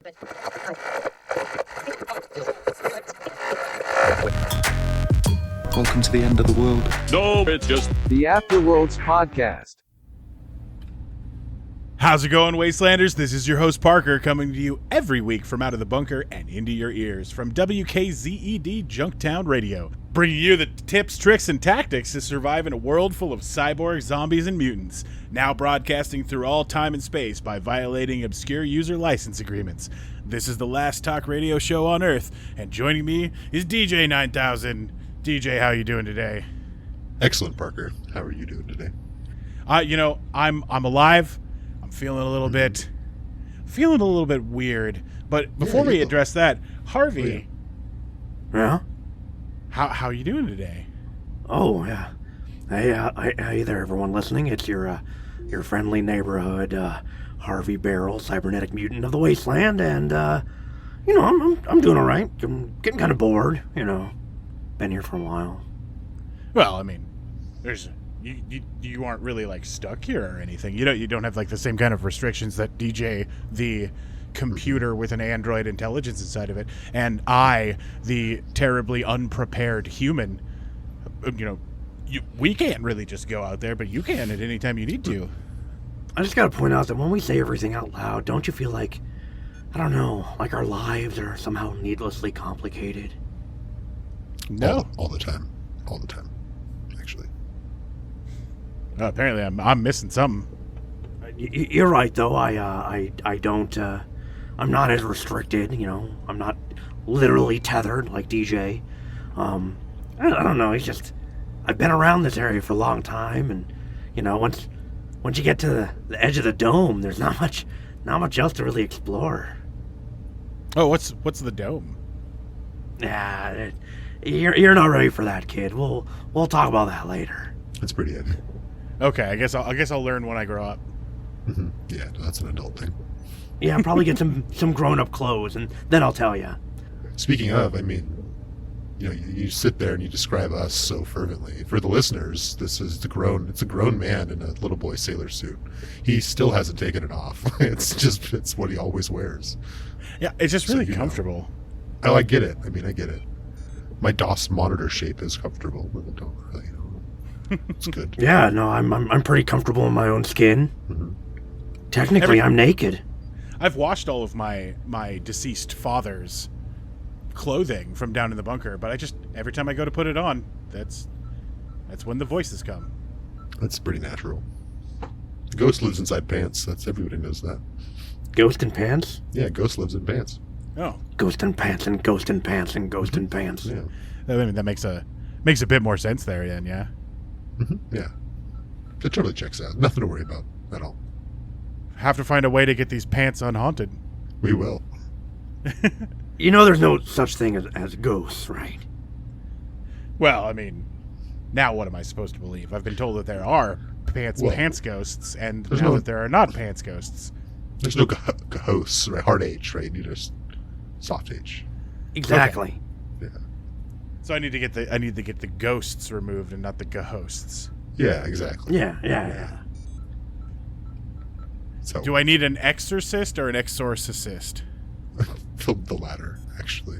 Welcome to the end of the world. No, it's just the Afterworlds podcast. How's it going, Wastelanders? This is your host, Parker, coming to you every week from out of the bunker and into your ears from WKZED Junktown Radio, bringing you the tips, tricks, and tactics to survive in a world full of cyborgs, zombies, and mutants, now broadcasting through all time and space by violating obscure user license agreements. This is the last talk radio show on Earth, and joining me is DJ 9000. DJ, how are you doing today? Excellent, Parker. How are you doing today? I'm alive. I'm feeling a little bit weird. But before we address that, Harvey. Yeah? How are you doing today? Oh, yeah. Hey there, everyone listening. It's your friendly neighborhood Harvey Barrel, cybernetic mutant of the wasteland, and I'm doing all right. I'm getting kind of bored. Been here for a while. Well, I mean, you aren't really like stuck here or anything. You don't have like the same kind of restrictions that DJ, the computer with an android intelligence inside of it, and I, the terribly unprepared human. We can't really just go out there, but you can at any time you need to. I just gotta point out that when we say everything out loud, don't you feel like, I don't know, like our lives are somehow needlessly complicated? No, all the time, actually. Apparently, I'm missing something. You're right, though. I don't. I'm not as restricted. I'm not literally tethered like DJ. I don't know. It's just I've been around this area for a long time, and once you get to the edge of the dome, there's not much else to really explore. Oh, what's the dome? Yeah, you're not ready for that, kid. We'll talk about that later. That's pretty heavy. Okay, I guess I'll learn when I grow up. Mm-hmm. Yeah, that's an adult thing. Yeah, probably get some grown-up clothes, and then I'll tell you. Speaking of, I mean, you sit there and you describe us so fervently. For the listeners, it's a grown man in a little boy sailor suit. He still hasn't taken it off. It's what he always wears. Yeah, it's just really comfortable. Oh, I get it. I get it. My DOS monitor shape is comfortable, but I don't really, it's good. Yeah, no, I'm pretty comfortable in my own skin. Mm-hmm. Technically, I'm naked. I've washed all of my deceased father's clothing from down in the bunker, but every time I go to put it on, that's when the voices come. That's pretty natural. The ghost lives inside pants. Everybody knows that. Ghost in pants? Yeah, ghost lives in pants. Oh. Ghost in pants and ghost in pants and ghost in pants. Yeah. I mean, that makes a bit more sense there then, yeah? Mm-hmm. Yeah. It totally checks out. Nothing to worry about at all. Have to find a way to get these pants unhaunted. We will. There's no such thing as ghosts, right? Well, I mean, now what am I supposed to believe? I've been told that there are pants ghosts, and now that there are not pants ghosts. There's no ghosts, right? Hard H, right? You just soft H. Exactly. Okay. Yeah. So I need to get the ghosts removed and not the ghosts. Yeah, exactly. Yeah. So do I need an exorcist or an exorcist? The latter, actually.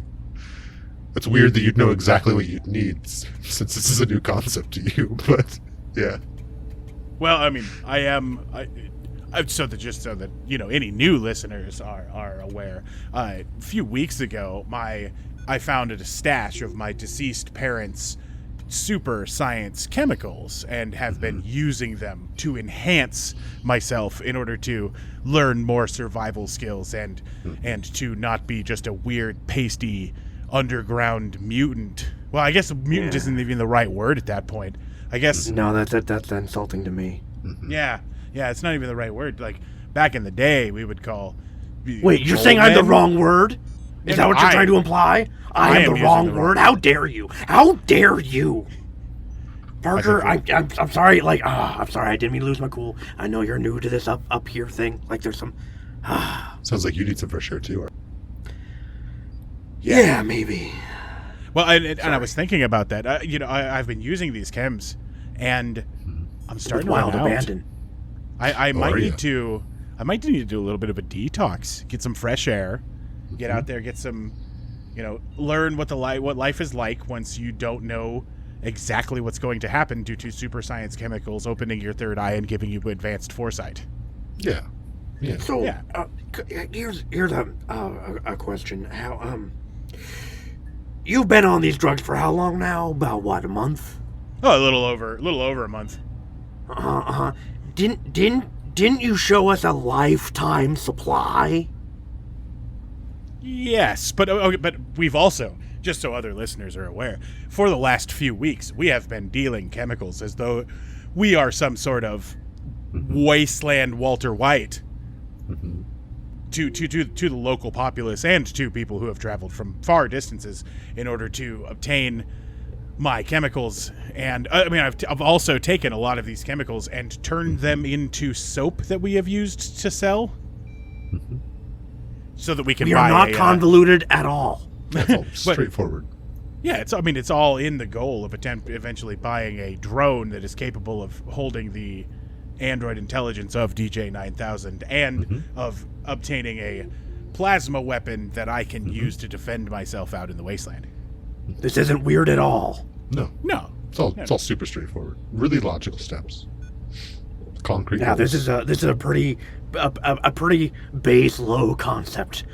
It's weird that you'd know exactly what you'd need since this is a new concept to you, but yeah. Well, I mean, so that any new listeners are aware. A few weeks ago, I found a stash of my deceased parents' super science chemicals and have been using them to enhance myself in order to learn more survival skills and to not be just a weird pasty underground mutant. Well, I guess mutant isn't even the right word at that point. I guess no, that's insulting to me. Yeah, it's not even the right word. Like back in the day, we would call. Wait, you're saying I'm the wrong word? Is that what you're trying to imply? I am the wrong word? How dare you? How dare you? Parker, I'm sorry. I'm sorry. I didn't mean to lose my cool. I know you're new to this up here thing. Like there's some. Sounds like you need some fresh air too. Yeah, maybe. Well, and I was thinking about that. I've been using these chems, and I'm starting to run out. Abandon. I might need to do a little bit of a detox, get some fresh air, Get out there, get some, learn what what life is like once you don't know exactly what's going to happen due to super science chemicals opening your third eye and giving you advanced foresight. Yeah. Yeah. So, Yeah. here's a question. How you've been on these drugs for how long now? About what, a month? Oh, a little over a month. Didn't you show us a lifetime supply? Yes, but we've also, just so other listeners are aware, for the last few weeks, we have been dealing chemicals as though we are some sort of wasteland Walter White to the local populace and to people who have traveled from far distances in order to obtain my chemicals. And I've also taken a lot of these chemicals and turned them into soap that we have used to sell, so that we can. We buy are not convoluted at all. That's all straightforward. Yeah, it's all in the goal of eventually buying a drone that is capable of holding the android intelligence of DJ 9000 and of obtaining a plasma weapon that I can use to defend myself out in the wasteland. This isn't weird at all. No. It's all super straightforward. Really logical steps. Concrete. Now goals. this is a pretty base low concept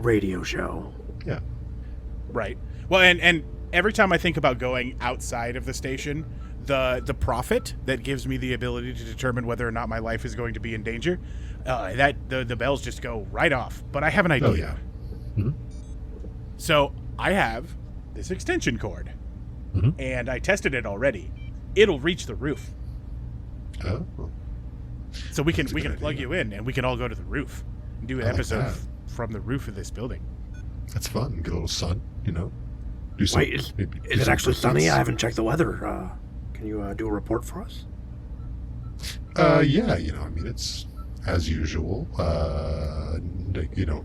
radio show. Yeah. Right. Well, and every time I think about going outside of the station, the profit that gives me the ability to determine whether or not my life is going to be in danger, that the bells just go right off. But I have an idea. Oh yeah. So I have this extension cord, Mm-hmm. and I tested it already. It'll reach the roof, Oh. so we can That's a good plug idea. you in, and we can all go to the roof and do an I like episode that. from the roof of this building. That's fun. Get a little sun. Do some. Wait, is maybe do it some actually birthdays. sunny? I haven't checked the weather. Can you do a report for us? Yeah. It's as usual.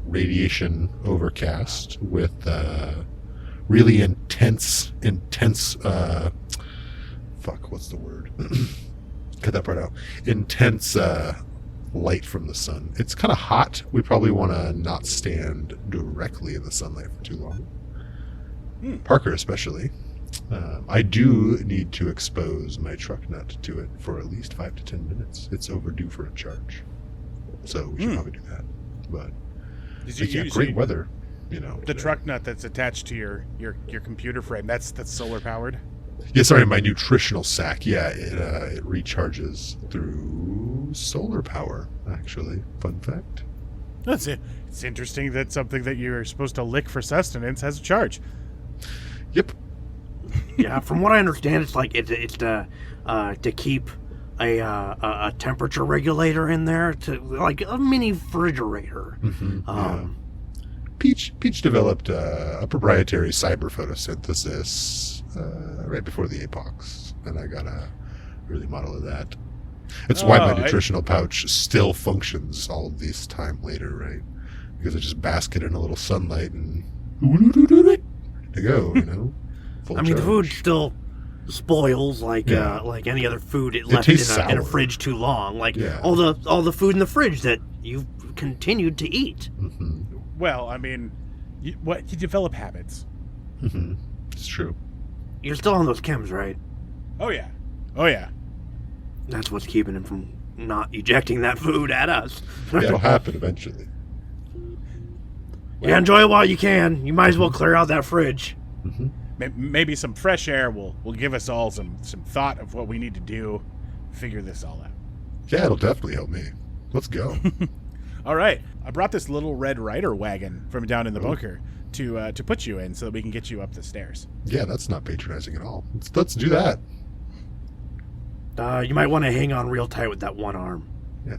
Radiation overcast with really intense. What's the word? Cut that part out. Intense light from the sun. It's kind of hot. We probably want to not stand directly in the sunlight for too long. Parker especially. I do need to expose my truck nut to it for at least 5 to 10 minutes. It's overdue for a charge. So we should probably do that. But great weather. The today. truck nut that's attached to your computer frame, that's solar powered. Yeah, sorry, my nutritional sack. Yeah, it recharges through solar power, actually. Fun fact. That's it. It's interesting that something that you're supposed to lick for sustenance has a charge. Yep. Yeah, from what I understand, it's like it's to keep a temperature regulator in there, to like a mini refrigerator. Yeah. Peach developed a proprietary cyber photosynthesis right before the apox, and I got a early model of that. That's why my nutritional pouch still functions all of this time later, right? Because I just bask it in a little sunlight and ready to go, Full I mean, the charge. food still spoils like any other food it left in tastes a sour. fridge too long. Like Yeah. all the food in the fridge that you've continued to eat. Well, I mean, you develop habits. It's true. You're still on those chems, right? Oh yeah. That's what's keeping him from not ejecting that food at us. That'll happen eventually. Yeah, enjoy it while you can. You might as well clear out that fridge. Maybe some fresh air will give us all some thought of what we need to do, figure this all out. Yeah, it'll definitely help me. Let's go. All right, I brought this little Red Ryder wagon from down in the bunker to put you in so that we can get you up the stairs. Yeah, that's not patronizing at all. Let's do that. You might want to hang on real tight with that one arm. Yeah,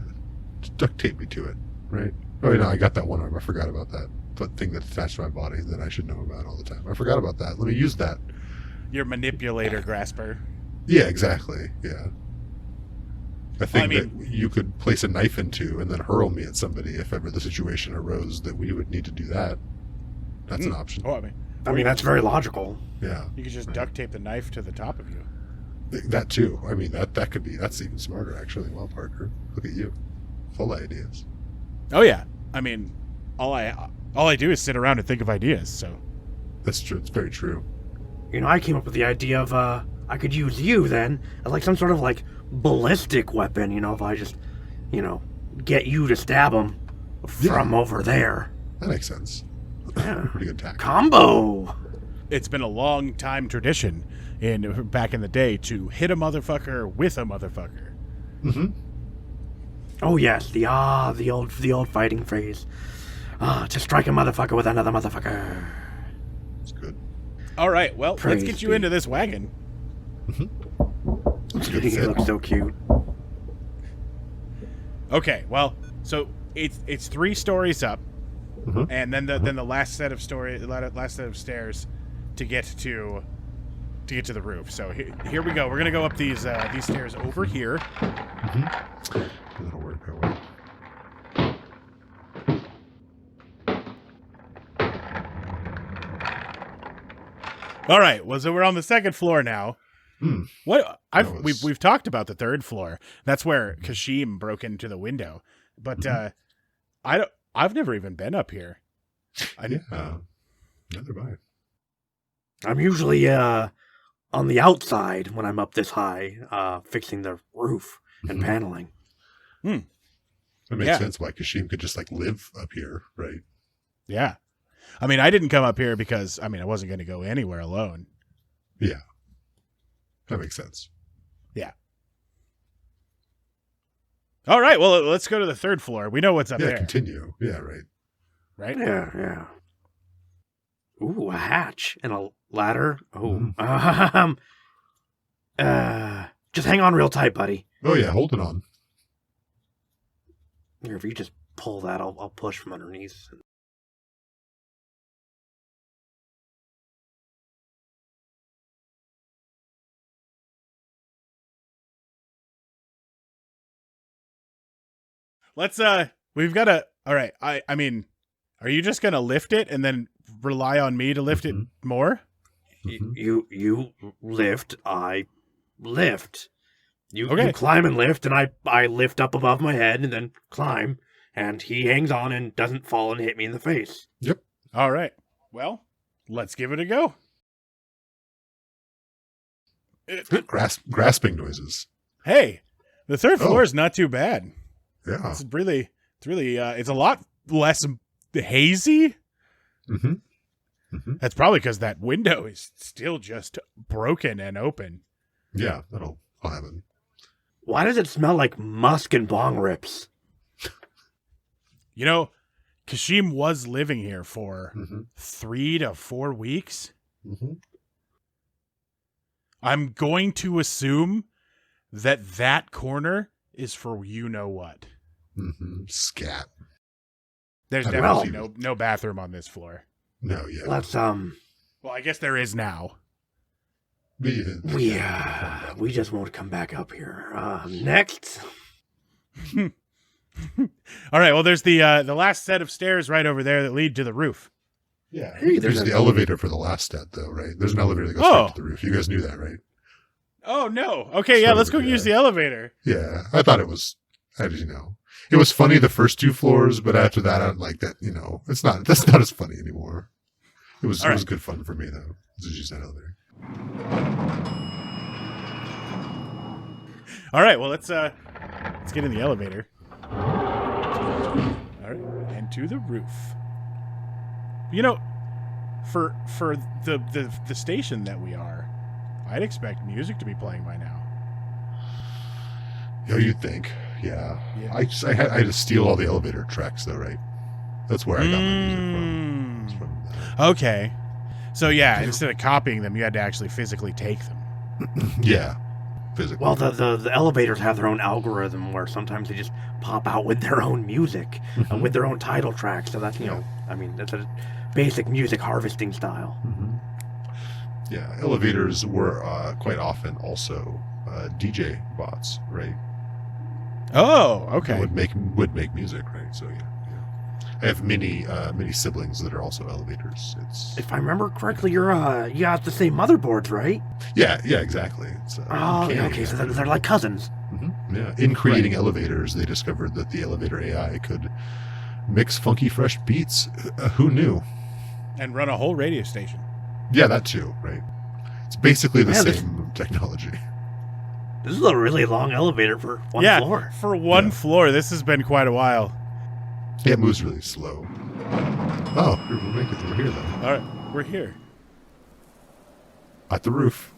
just duct tape me to it, right? Oh, no, I got that one arm. I forgot about that. That thing that's attached to my body that I should know about all the time. I forgot about that. Let me use that. Your manipulator grasper. Yeah, exactly. Yeah. A thing that you could place a knife into and then hurl me at somebody if ever the situation arose that we would need to do that. That's an option. Oh, I mean, that's very logical. Yeah. you could just duct tape the knife to the top of you. That too. I mean, that could be, that's even smarter actually. Well, Parker, look at you. Full ideas. Oh yeah. I mean, all I do is sit around and think of ideas. So That's true. It's very true. I came up with the idea of, I could use you then as like some sort of like ballistic weapon, if I just, get you to stab him from over there. That makes sense. Yeah. Pretty good tactic. Combo! it's been a long time tradition back in the day to hit a motherfucker with a motherfucker. Mm-hmm. Oh yes, the old fighting phrase. To strike a motherfucker with another motherfucker. It's good. All right, well, Praise let's get you be. into this wagon. That's a good He fit. looks so cute. Okay, well, so it's 3 stories up, Mhm. and then the last set of stairs to get to the roof. So here we go. We're gonna go up these stairs over here. That'll work. That way. All right. Well, so we're on the 2nd floor now. What we've talked about the 3rd floor. That's where Kashim broke into the window. But I've never even been up here. Neither have I. I'm usually on the outside when I'm up this high, fixing the roof and paneling. That makes Yeah. sense why Kashim could just like live up here, right? Yeah. I mean, I didn't come up here because I wasn't going to go anywhere alone. Yeah. That makes sense. Yeah. All right. Well, let's go to the 3rd floor. We know what's up Yeah, there, continue. Yeah, right. right? Yeah. Ooh, a hatch and a ladder. Oh, just hang on real tight, buddy. Oh yeah, hold it on. Here, if you just pull that, I'll push from underneath. Let's we've got to. All right. I mean, are you just going to lift it and then rely on me to lift it more? You lift, I lift. You Okay. climb and lift, and I lift up above my head and then climb, and he hangs on and doesn't fall and hit me in the face. Yep. All right. Well, let's give it a go. Grasping noises. Hey, the 3rd floor is not too bad. Yeah. It's really, it's a lot less hazy. Mm-hmm. That's probably because that window is still just broken and open. Yeah, that'll happen. Why does it smell like musk and bong rips? Kashim was living here for Mm-hmm. 3 to 4 weeks. Mm-hmm. I'm going to assume that corner is for you know what. Mm-hmm. Scat. There's Well- definitely no bathroom on this floor. No, yeah. Let's Well, I guess there is now. we just won't come back up here. Next. All right. Well, there's the last set of stairs right over there that lead to the roof. Yeah. Hey, there's there's the a- elevator for the last step, though, right? There's an elevator that goes Oh. straight to the roof. You guys knew that, right? Oh no. Okay. Yeah. Sort Let's of, go yeah. use the elevator. Yeah. I thought it was, it was funny the first 2 floors, but after that, I'm like that, that's not as funny anymore. It was, All it was right. good fun for me, though. To use that elevator. All right. Well, let's get in the elevator. All right, and to the roof. For the station that we are, I'd expect music to be playing by now. Yeah, you'd think. Yeah. Yeah. I had to steal all the elevator tracks, though, right? That's where I got my music from. It's from that. Okay. So yeah, instead of copying them, you had to actually physically take them. Yeah. Physically. Well, the elevators have their own algorithm where sometimes they just pop out with their own music, with their own title track. So that's, that's a basic music harvesting style. Yeah, elevators were quite often also DJ bots, right? Oh, okay. Would make music, right? So yeah. I have many siblings that are also elevators. It's If I remember correctly, you got the same motherboards, right? yeah, exactly. It's, Oh, yeah, okay, so they're like cousins. Yeah. In creating elevators, they discovered that the elevator AI could mix funky fresh beats. Who knew? And run a whole radio station. Yeah, that too, right? It's basically the Man, same technology. This is a really long elevator for one floor. For one floor, this has been quite a while. Yeah, it moves really slow. Oh, we're here though. All right, we're here. At the roof.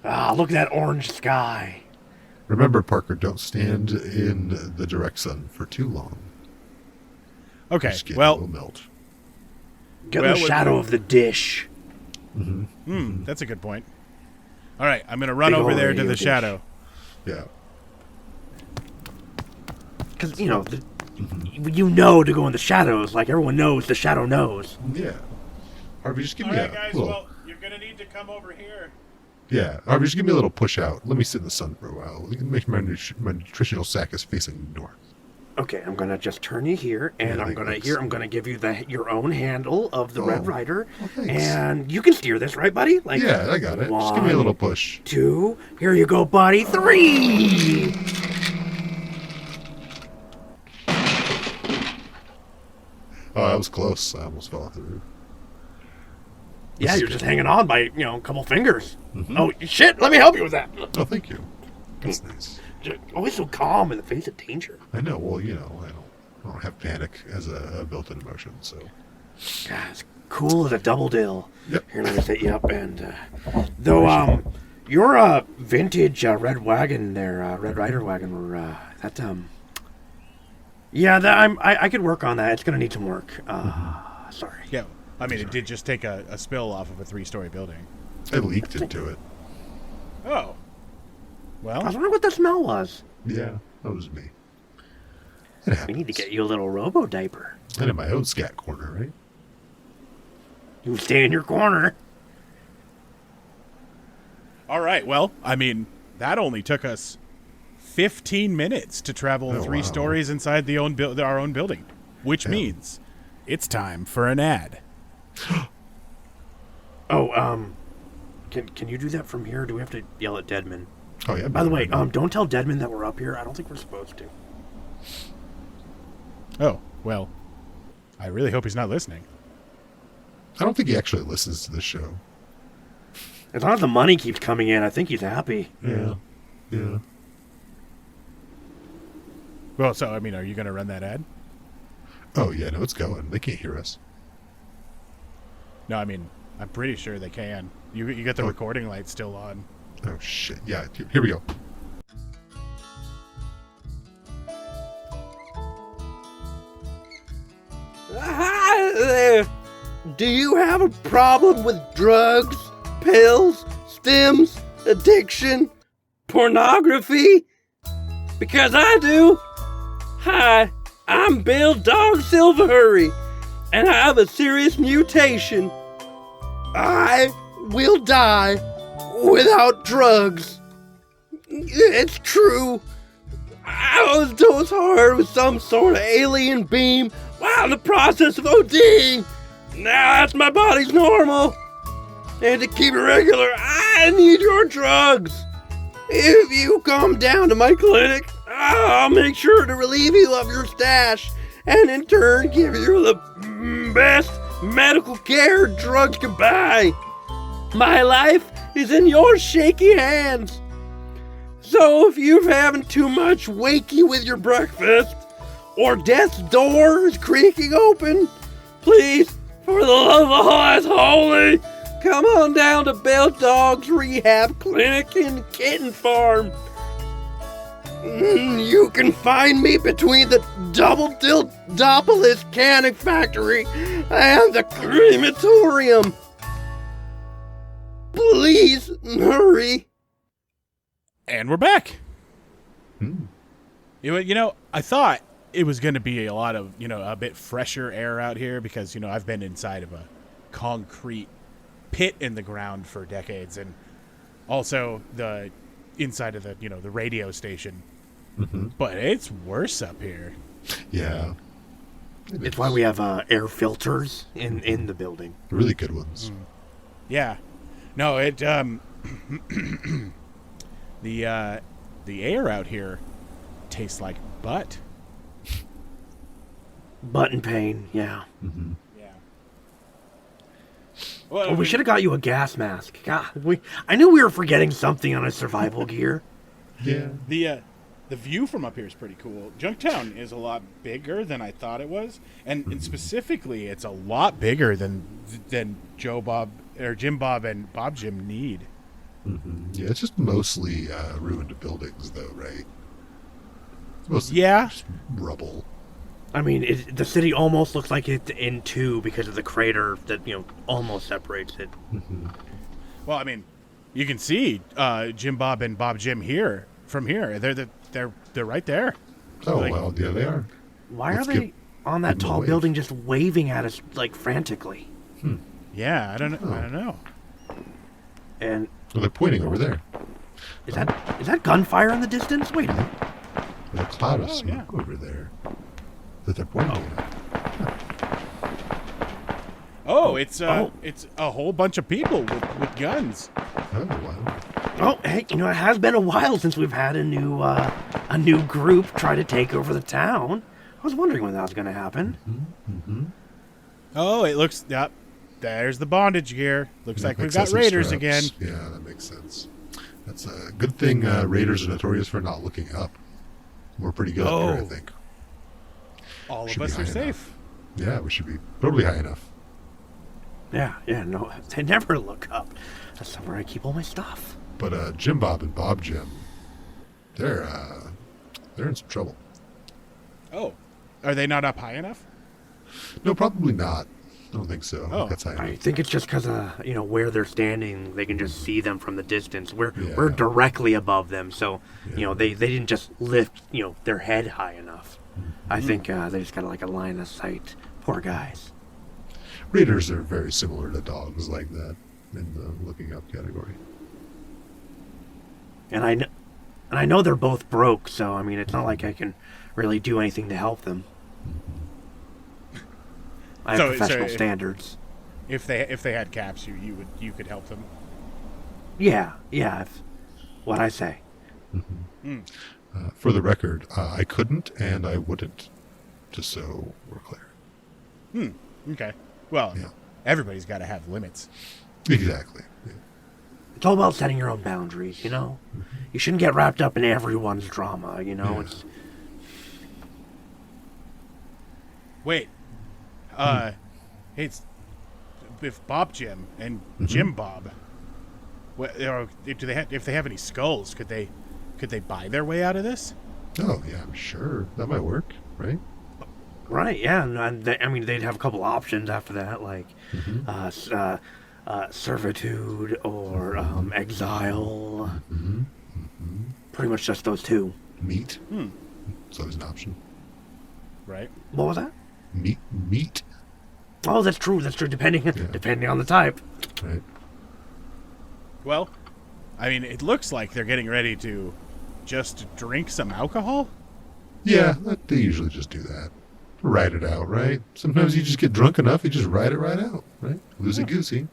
Ah, look at that orange sky. Remember, Parker, don't stand in the direct sun for too long. Okay, Your skin well, will melt. Get in the shadow of the dish. That's a good point. All right, I'm going to run Big over ol' there to radio the dish. shadow. Yeah. Because, you know, you know to go in the shadows, like everyone knows the shadow knows. Yeah. Harvey, just give All me right, a guys, little... well, you're going to need to come over here. Yeah, Harvey, just give me a little push out. Let me sit in the sun for a while. Make my nutritional sack is facing north. Okay, I'm gonna just turn you here, and Yeah, I'm gonna thanks. I'm gonna give you your own handle of the Red Rider, thanks. and you can steer this, right, buddy? Like, Yeah, I got it. Just give me a little push. 2, here you go, buddy. 3. Oh, that was close. I almost fell off the roof. Yeah, This you're is just good. hanging on by a couple fingers. Oh shit! Let me help you with that. Oh, thank you. That's nice. You're always so calm in the face of danger. I know. Well, I don't have panic as a built-in emotion, so. God, it's cool as a double dill. Yep. Here, let me set you up. And your vintage red wagon there, Red Rider wagon, or that yeah, I could work on that. It's gonna need some work. Sorry. Yeah, I mean, it did just take a spill off of a 3-story building. I leaked into it. Oh. I was Well, wondering what the smell was. Yeah, that was me. It happens. We need to get you a little robo diaper. And in my own scat corner, right? You stay in your corner. all right. Well, I mean, that only took us 15 minutes to travel Oh, 3 wow. stories inside our own building, which Yeah. means it's time for an ad. Oh, can you do that from here? Or do we have to yell at Deadman? Oh, yeah. By the way, don't tell Deadman that we're up here. I don't think we're supposed to. Oh, well, I really hope he's not listening. I don't think he actually listens to this show. As long as the money keeps coming in, I think he's happy. Yeah. Yeah. Well, so, I mean, are you going to run that ad? Oh, yeah, no, it's going. They can't hear us. No, I mean, I'm pretty sure they can. You got the Oh. recording light still on. Oh, shit. Yeah, here we go. Hi there. Do you have a problem with drugs, pills, stims, addiction, pornography? Because I do. Hi, I'm Bill Dog Silverhurry, and I have a serious mutation. I will die without drugs. It's true. I was dosed hard with some sort of alien beam while in the process of ODing. Now that's my body's normal. And to keep it regular, I need your drugs. If you come down to my clinic, I'll make sure to relieve you of your stash and in turn give you the best medical care drugs can buy. My life is in your shaky hands. So if you're having too much wakey with your breakfast, or death's door is creaking open, please, for the love of all that's holy, come on down to Bell Dog's Rehab Clinic in Kitten Farm. You can find me between the Double Dildopolis Canning Factory and the crematorium. Please hurry. And we're back. Hmm. You know, I thought it was going to be a lot of, a bit fresher air out here because, I've been inside of a concrete pit in the ground for decades, and also the inside of the, the radio station. Mm-hmm. But it's worse up here. Yeah. It's why we have air filters in the building. Really good ones. Yeah. No, it the air out here tastes like butt. Button pain, yeah. Mm-hmm. Yeah. Well, Oh, we should have got you a gas mask. God, I knew we were forgetting something on our survival gear. Yeah. The view from up here is pretty cool. Junktown is a lot bigger than I thought it was, and specifically, it's a lot bigger than Joe Bob or Jim Bob and Bob Jim need. Mm-hmm. Yeah, it's just mostly ruined buildings, though, right? It's mostly Yeah. just rubble. I mean, the city almost looks like it's in two because of the crater that almost separates it. Mm-hmm. Well, I mean, you can see Jim Bob and Bob Jim here from here. They're right there. Oh, Like- well, yeah, they are. Why Let's are they give on that them a tall wave. building just waving at us like frantically? Yeah, I don't know. I don't know. And Well, they're pointing over there. is that gunfire in the distance? Wait a minute. There's a cloud of Oh, smoke yeah. over there that they're pointing at. Oh, it's a whole bunch of people with guns. Oh, wow. Oh, hey, it has been a while since we've had a new group try to take over the town. I was wondering when that was going to happen. Mm-hmm. Oh, it looks. Yep. There's the bondage gear. Looks like we've got Excessive raiders straps. again. Yeah, that makes sense. That's a good thing. Raiders are notorious for not looking up. We're pretty good up here, I Oh. think. All Should of be us high are enough. safe. Yeah, we should be totally high enough. Yeah, no, they never look up. That's where I keep all my stuff. But Jim Bob and Bob Jim, they're in some trouble. Oh, are they not up high enough? No, probably not. I don't think so. I Oh, think that's high I enough. think it's just because where they're standing, they can just see them from the distance. We're Yeah. directly above them, so Yeah. they didn't just lift their head high enough. I think they just got like a line of sight. Poor guys. Raiders are very similar to dogs like that in the looking up category. And I know they're both broke, so I mean it's not like I can really do anything to help them. I have So- professional so if- standards. If they had caps, you could help them. Yeah. What I say. For the record, I couldn't and I wouldn't, just so we're clear. Okay. Well, Yeah. everybody's got to have limits. Exactly. Yeah. It's all about setting your own boundaries, You shouldn't get wrapped up in everyone's drama, Yeah. It's Wait. Hey, if Bob Jim and Jim Bob, if they have any skulls, could they buy their way out of this? Oh, yeah, I'm sure. That might work, right? right, yeah. And they'd have a couple options after that, like servitude or exile. Pretty much just those two. Meat. It's always an option. Right. What was that? Meat. Oh, that's true. Depending on the type. Right. Well, I mean, it looks like they're getting ready to just drink some alcohol. Yeah, they usually just do that. Ride it out, right? Sometimes you just get drunk enough, you just ride it right out, right? Loosey-goosey.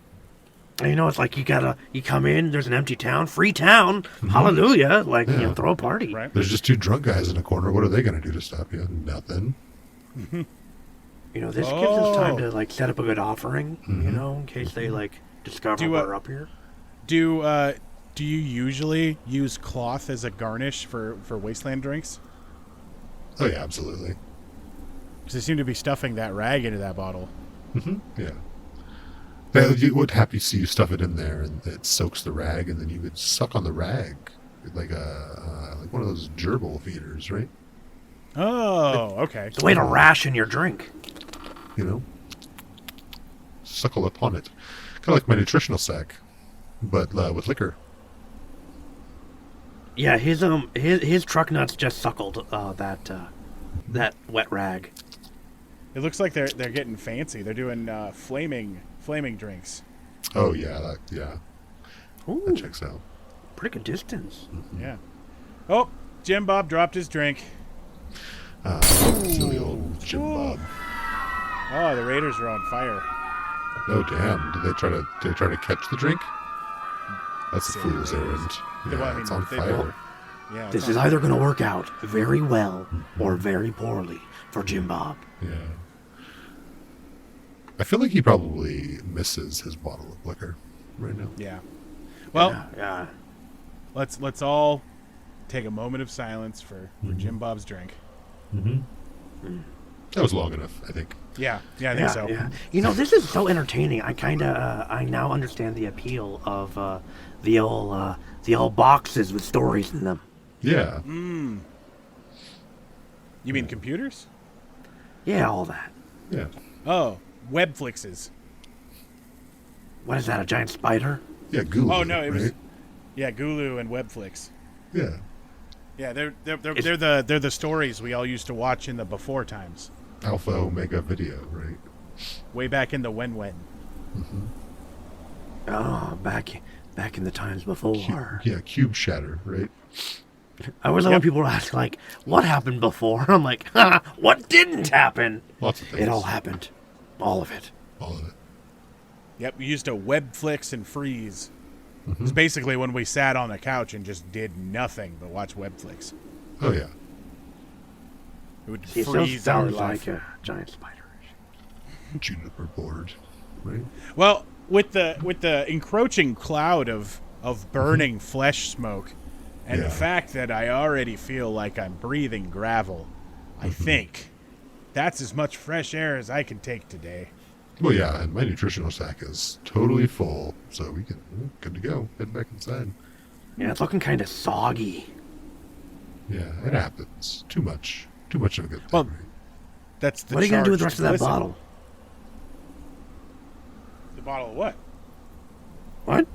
And it's like you come in, there's an empty town, free town, hallelujah, like, Yeah. throw a party. Right. There's just two drunk guys in a corner. What are they going to do to stop you? Nothing. This gives us time Oh. to, like, set up a good offering, in case they, like, discover Do, we're up here. Do you usually use cloth as a garnish for wasteland drinks? Oh, yeah, absolutely. Because they seem to be stuffing that rag into that bottle. Yeah. You would happy to see you stuff it in there and it soaks the rag, and then you could suck on the rag like like one of those gerbil feeders, right? Oh, okay. It's a way to ration your drink. Suckle upon it. Kind of like my nutritional sack, but with liquor. Yeah, his truck nuts just suckled that wet rag. It looks like they're getting fancy. They're doing flaming drinks. Oh, yeah, that Ooh, checks out. pretty good distance. Yeah. Oh, Jim Bob dropped his drink. Silly old Jim Bob. Oh, the Raiders are on fire. Oh, damn. Did they try to catch the drink? That's a fool's errand. Well, I Yeah, mean, it's on they fire. Yeah. This is either going to work out very well or very poorly for Jim Bob. Yeah. I feel like he probably misses his bottle of liquor right now. Yeah. Well, Yeah. let's all take a moment of silence for Jim Bob's drink. That was long enough, I think. Yeah, I think so. Yeah. You know, this is so entertaining. I I now understand the appeal of the old boxes with stories in them. Yeah. You mean computers? Yeah, all that. Yeah. Oh, Webflixes. What is that, a giant spider? Yeah, Gulu, Oh no, it was right? yeah, Gulu and Webflix. Yeah. Yeah, they're the stories we all used to watch in the before times, Alpha Omega Video, right? way back in the when. Oh, back in the times before. Yeah, Cube Shatter, right? I always love when people ask, like, what happened before? I'm like, what didn't happen? Lots of things. It all happened. All of it. All of it. Yep, we used to Webflix and freeze. It was basically when we sat on the couch and just did nothing but watch Webflix. Oh, yeah. It would It freeze our sounds life. like a giant spider. Juniper board, right? Well, with the encroaching cloud of burning flesh smoke, and Yeah. the fact that I already feel like I'm breathing gravel, I think that's as much fresh air as I can take today. Well, yeah, and my nutritional sack is totally full, so we're good to go. Head back inside. Yeah, it's looking kind of soggy. Yeah, it happens. Too much of a good thing. Well, right? That's the What are you going to do with the charge rest of that listen, bottle? The bottle of what? What?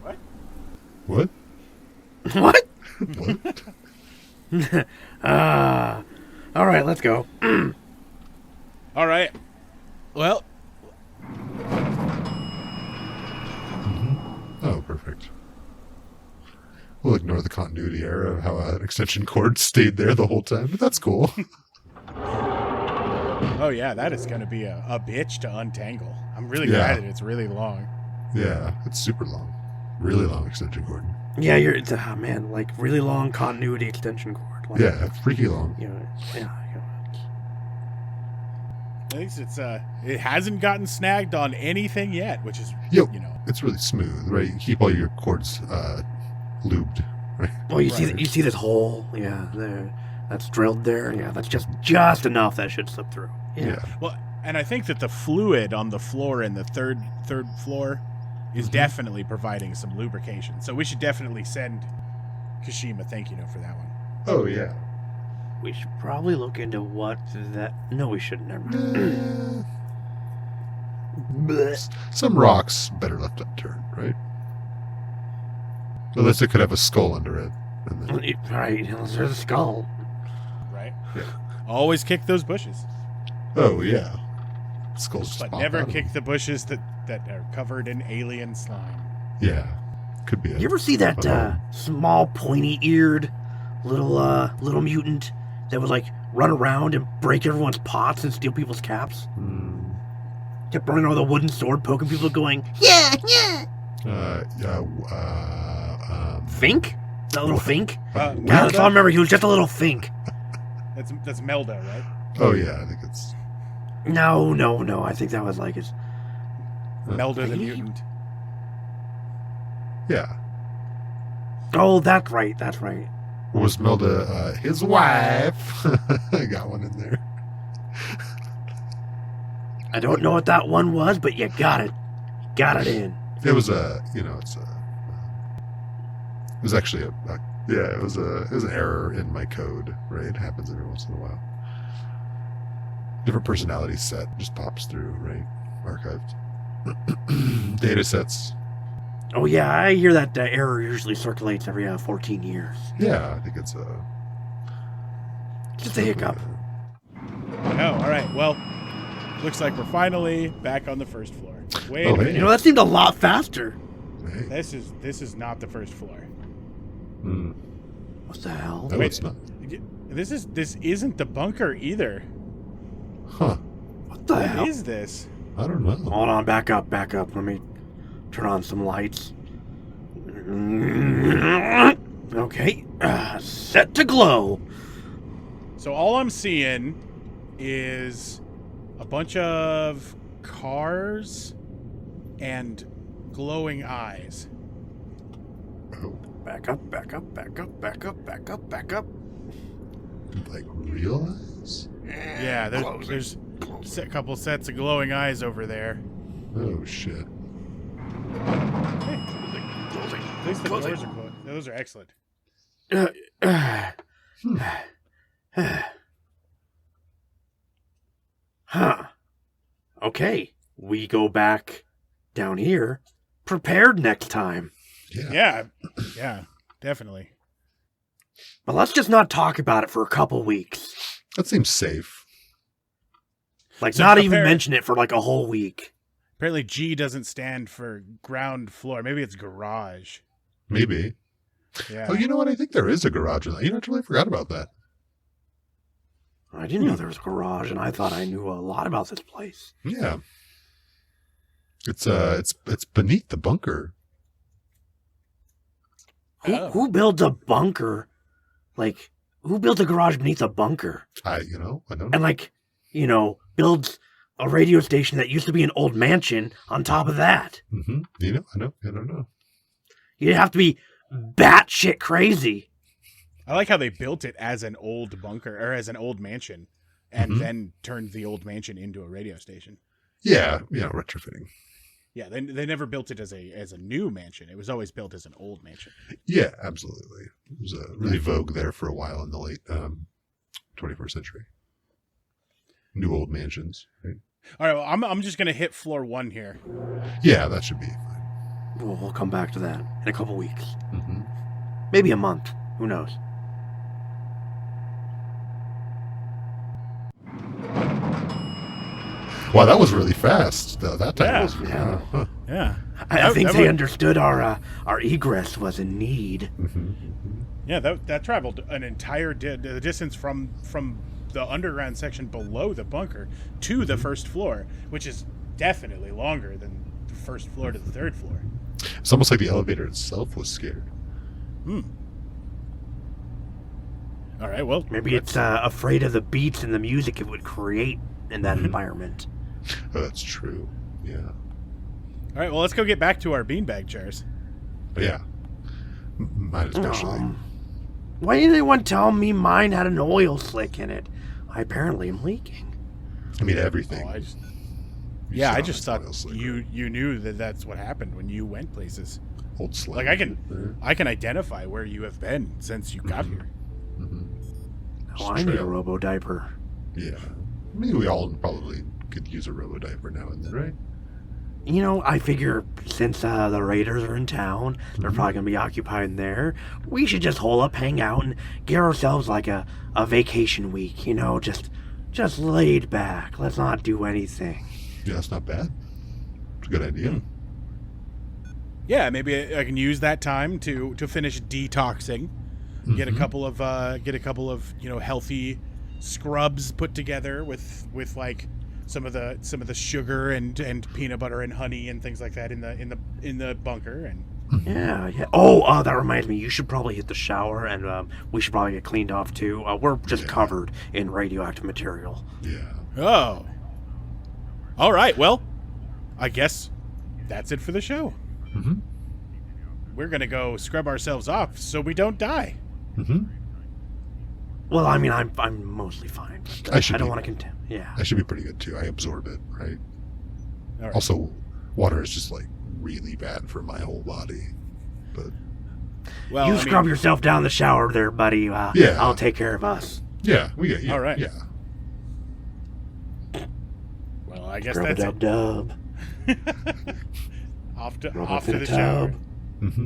What? What? What? What? All right, let's go. All right. Well, Oh, perfect. We'll ignore the continuity error of how an extension cord stayed there the whole time, but that's cool. oh yeah, that is going to be a bitch to untangle. I'm really Yeah. glad that it's really long. Yeah, it's super long. Really long extension cord. Yeah, it's man, like really long continuity extension cord. Like, Yeah, freaky long. You know, yeah. At least it hasn't gotten snagged on anything yet, which is Yo, you know. it's really smooth, right? You keep all your cords lubed, right? Well, you Right. see this hole, yeah, there, that's drilled there. Yeah, that's just enough that should slip through. Yeah. Well, and I think that the fluid on the floor in the third floor is definitely providing some lubrication. So we should definitely send Kashima a thank you note for that one. Oh, yeah. We should probably look into what that. No, we shouldn't. Never mind. Blech. Some rocks better left unturned, right? Unless it could have a skull under it. And then, Right, there's a skull. Right? Yeah. Always kick those bushes, oh, yeah. Skulls just but pop never out of kick them. the bushes that are covered in alien slime. Yeah. Could be You ever see that small, pointy-eared little mutant that would like run around and break everyone's pots and steal people's caps? Kept running around with a wooden sword, poking people, going, yeah. Fink? That little Fink? Uh, God, that's all I remember. He was just a little Fink. That's Melda, right? Oh, yeah, I think it's... No. I think that was like his. Melda the Really? mutant. Yeah. Oh, that's right. Was Melda his wife? I got one in there. I don't know what that one was, but you got it. Got it in. It was it was actually it was an error in my code, right? It happens every once in a while. Different personality set just pops through, right? Archived. Data sets. Oh, yeah, I hear that error usually circulates every 14 years. Yeah, I think it's Just a hiccup. Oh, all right. Well, looks like we're finally back on the first floor. Wait Oh, a minute. You know, that seemed a lot faster. Hey. This is not the first floor. Hmm. What the hell? No, Wait. it's not. This isn't the bunker either. Huh. What the hell? What is this? I don't know. Hold on, back up. Let me turn on some lights. Okay. Set to glow. So all I'm seeing is a bunch of cars and glowing eyes. Oh, Back up, back up, back up, back up, back up, back up. like real eyes? Yeah, there's a couple sets of glowing eyes over there. Oh shit. At least the doors are closed. Those are excellent. Huh. Okay, we go back down here, prepared next time. Yeah. Yeah, definitely. But let's just not talk about it for a couple weeks. That seems safe. Like, So not even prepare- mention it for like a whole week. Apparently G doesn't stand for ground floor. Maybe it's garage. Maybe. Yeah. Oh, you know what? I think there is a garage in that. You know, I totally forgot about that. I didn't know there was a garage, and I thought I knew a lot about this place. Yeah. It's beneath the bunker. Oh. Who builds a bunker? Like, who builds a garage beneath a bunker? I don't know. And like, builds a radio station that used to be an old mansion on top of that. Mm-hmm. I don't know. You'd have to be batshit crazy. I like how they built it as an old bunker or as an old mansion and Mhm. then turned the old mansion into a radio station. Yeah, retrofitting. Yeah, they never built it as a new mansion. It was always built as an old mansion. Yeah, absolutely. It was really vogue there for a while in the late 21st century. New old mansions. Right? All right, well, I'm just gonna hit floor 1 here. Yeah, that should be fine. We'll come back to that in a couple weeks. Mm-hmm. Maybe a month. Who knows? Wow, that was really fast. That time Yeah. was. Yeah. Huh. Yeah, I think that they would- understood our egress was in need. Mhm. Yeah, that traveled an entire the distance from the underground section below the bunker to the first floor, which is definitely longer than the first floor to the third floor. It's almost like the elevator itself was scared. All right, well, Maybe it's afraid of the beats and the music it would create in that Mhm. environment. Oh, that's true. Yeah. all right. Well, let's go get back to our beanbag chairs. But yeah. Mine especially. Why didn't anyone tell me mine had an oil slick in it? I apparently am leaking. I mean, everything. Oh, I just You yeah, I saw just this thought oil slick, you knew that's what happened when you went places. old slug. Like I can identify where you have been since you got here. Mm-hmm. Oh, I need a robo diaper. Yeah. I mean, we all probably could use a robo diaper now and then, right? I figure since the Raiders are in town, they're probably going to be occupying there. We should just hole up, hang out, and get ourselves like a vacation week, just laid back. Let's not do anything. Yeah, that's not bad. It's a good idea. Yeah, maybe I can use that time to finish detoxing. Get a couple of healthy scrubs put together with like some of the sugar and peanut butter and honey and things like that in the bunker and Yeah. Oh, that reminds me. You should probably hit the shower, and we should probably get cleaned off too. We're just covered in radioactive material. Yeah. oh. All right, well, I guess that's it for the show. Mm-hmm. We're gonna go scrub ourselves off so we don't die. Mm-hmm. Well, I mean, I'm mostly fine. I should I don't be. want to contend. Yeah. That should be pretty good too. I absorb it, right? All right. Also, water is just like really bad for my whole body. But Well, You I mean, scrub yourself down the shower there, buddy. Yeah. I'll take care of us. yeah, we get you. All right. Yeah. Well, I guess Scrub a that's dub dub. it. off to Rub up in the a shower. tub. Mm-hmm.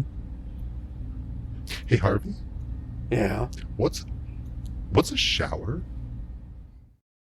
Hey Harvey, Yeah. what's a shower?